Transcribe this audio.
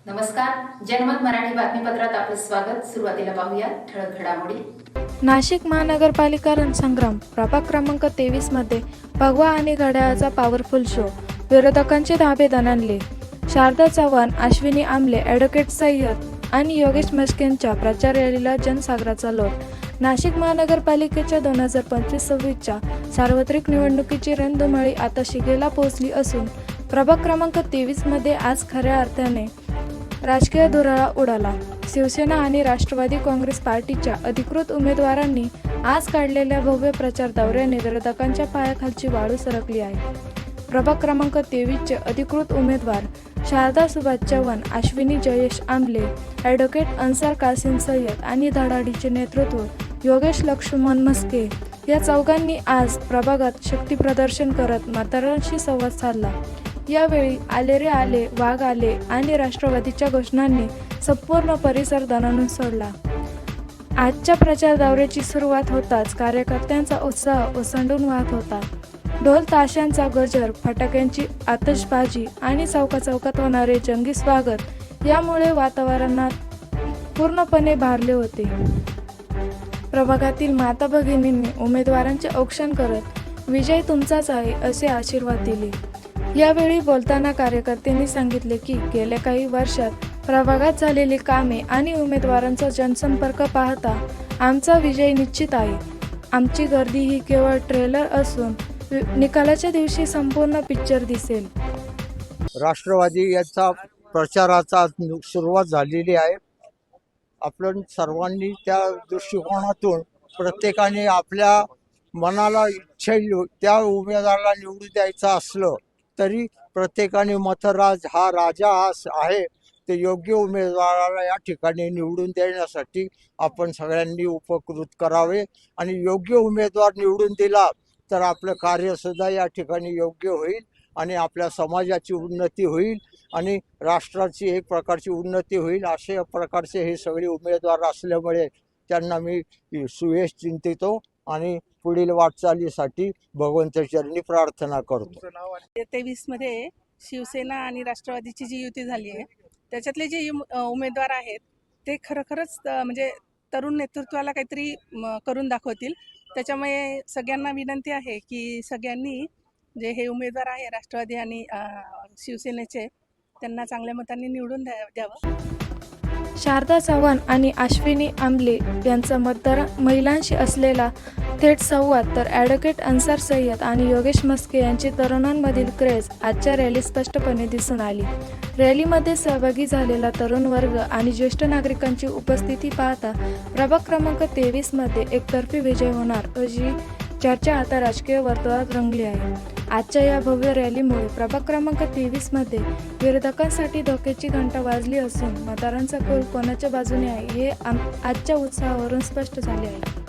नमस्कार, जनमत मराठी बातमीपत्रात आपलं स्वागत. सुरुवातीला पाहूया ठळक घडामोडी. नाशिक महानगरपालिका रणसंग्राम प्रभाग क्रमांक 23 मध्ये भगवा आणि घड्याळाचा पॉवरफुल शो. विरोधकांचे धाबे दणाणले. शारदा चव्हाण, अश्विनी आमले, ॲडव्होकेट सय्यद आणि योगेश मस्केंच्या प्रचार रॅलीला जनसागराचा लोट. नाशिक महानगरपालिकेच्या 2025-26च्या सार्वत्रिक निवडणुकीची रणधुमाळी आता शिगेला पोहोचली असून प्रभाग क्रमांक 23 मध्ये आज खऱ्या अर्थाने राजकीय धुरळा उडाला. शिवसेना आणि राष्ट्रवादी काँग्रेस पार्टीच्या अधिकृत उमेदवारांनी आज काढलेल्या भव्य प्रचार दौऱ्याने विरोधकांच्या पायाखालची वाळू सरकली आहे. प्रभाग क्रमांक 23चे अधिकृत उमेदवार शारदा सुभाष चव्हाण, अश्विनी जयेश आमले, ॲडव्होकेट अन्सार कासिम सय्यद आणि धडाडीचे नेतृत्व योगेश लक्ष्मण मस्के या चौघांनी आज प्रभागात शक्तीप्रदर्शन करत मतदारांशी संवाद साधला. यावेळी आले रे आले, वाघ आले आणि राष्ट्रवादीच्या घोषणांनी संपूर्ण परिसर दणाणून सोडला. आजच्या प्रचार दौऱ्याची सुरुवात होताच कार्यकर्त्यांचा उत्साह ओसंडून वाहत होता. ढोल ताशांचा गजर, फटाक्यांची आतषबाजी आणि चौकाचौकात होणारे जंगी स्वागत यामुळे वातावरणात पूर्णपणे भारले होते. प्रभागातील माता भगिनींनी उमेदवारांचे औक्षण करत विजय तुमचाच आहे असे आशीर्वाद दिले. यावेळी बोलताना कार्यकर्त्यांनी सांगितले की गेल्या काही वर्षात प्रभागात झालेली कामे आणि उमेदवारांचा जनसंपर्क पाहता आमचा विजय निश्चित आहे. आमची गर्दी ही केवळ ट्रेलर असून निकालाच्या दिवशी संपूर्ण पिक्चर दिसेल. राष्ट्रवादी यांचा प्रचाराचा सुरुवात झालेली आहे. आपण सर्वांनी त्या दृष्टिकोनातून प्रत्येकाने आपल्या मनाला इच्छा त्या उमेदवाराला निवडून द्यायचं असलं तरी प्रत्येकाने मतराज हा राजा आहे ते योग्य उमेदवाराला या ठिकाणी निवडून देण्यासाठी आपण सगळ्यांनी उपकृत करावे आणि योग्य उमेदवार निवडून दिला तर आपलं कार्यसुद्धा या ठिकाणी योग्य होईल आणि आपल्या समाजाची उन्नती होईल आणि राष्ट्राची एक प्रकारची उन्नती होईल. अशा प्रकारचे हे सगळे उमेदवार असल्यामुळे त्यांना मी सुयश चिंतितो आणि पुढील वाटचालीसाठी भगवंताचरणी प्रार्थना करतो. 23 मध्ये शिवसेना आणि राष्ट्रवादीची जी युती झाली आहे त्याच्यातले जे उमेदवार आहेत ते खरंच म्हणजे तरुण नेतृत्वाला काहीतरी करून दाखवतील. त्याच्यामुळे सगळ्यांना विनंती आहे की सगळ्यांनी जे हे उमेदवार आहे राष्ट्रवादी आणि शिवसेनेचे त्यांना चांगल्या मतांनी निवडून द्यावं. शारदा चव्हाण आणि अश्विनी आमले यांचा मतदार महिलांशी असलेला थेट संवाद तर ॲडव्होकेट अन्सार सय्यद आणि योगेश मस्के यांची तरुणांमधील क्रेज आजच्या रॅलीत स्पष्टपणे दिसून आली. रॅलीमध्ये सहभागी झालेला तरुण वर्ग आणि ज्येष्ठ नागरिकांची उपस्थिती पाहता प्रभाग क्रमांक 23 मध्ये एकतर्फी विजय होणार अशी चर्चा आता राजकीय वर्तुळात रंगली आहे. आजच्या या भव्य रॅलीमुळे प्रभाग क्रमांक 23 मध्ये विरोधकांसाठी धोक्याची घंटा वाजली असून मतदारांचा कौल कोणाच्या बाजूने आहे हे आजच्या उत्साहावरून स्पष्ट झाले आहे.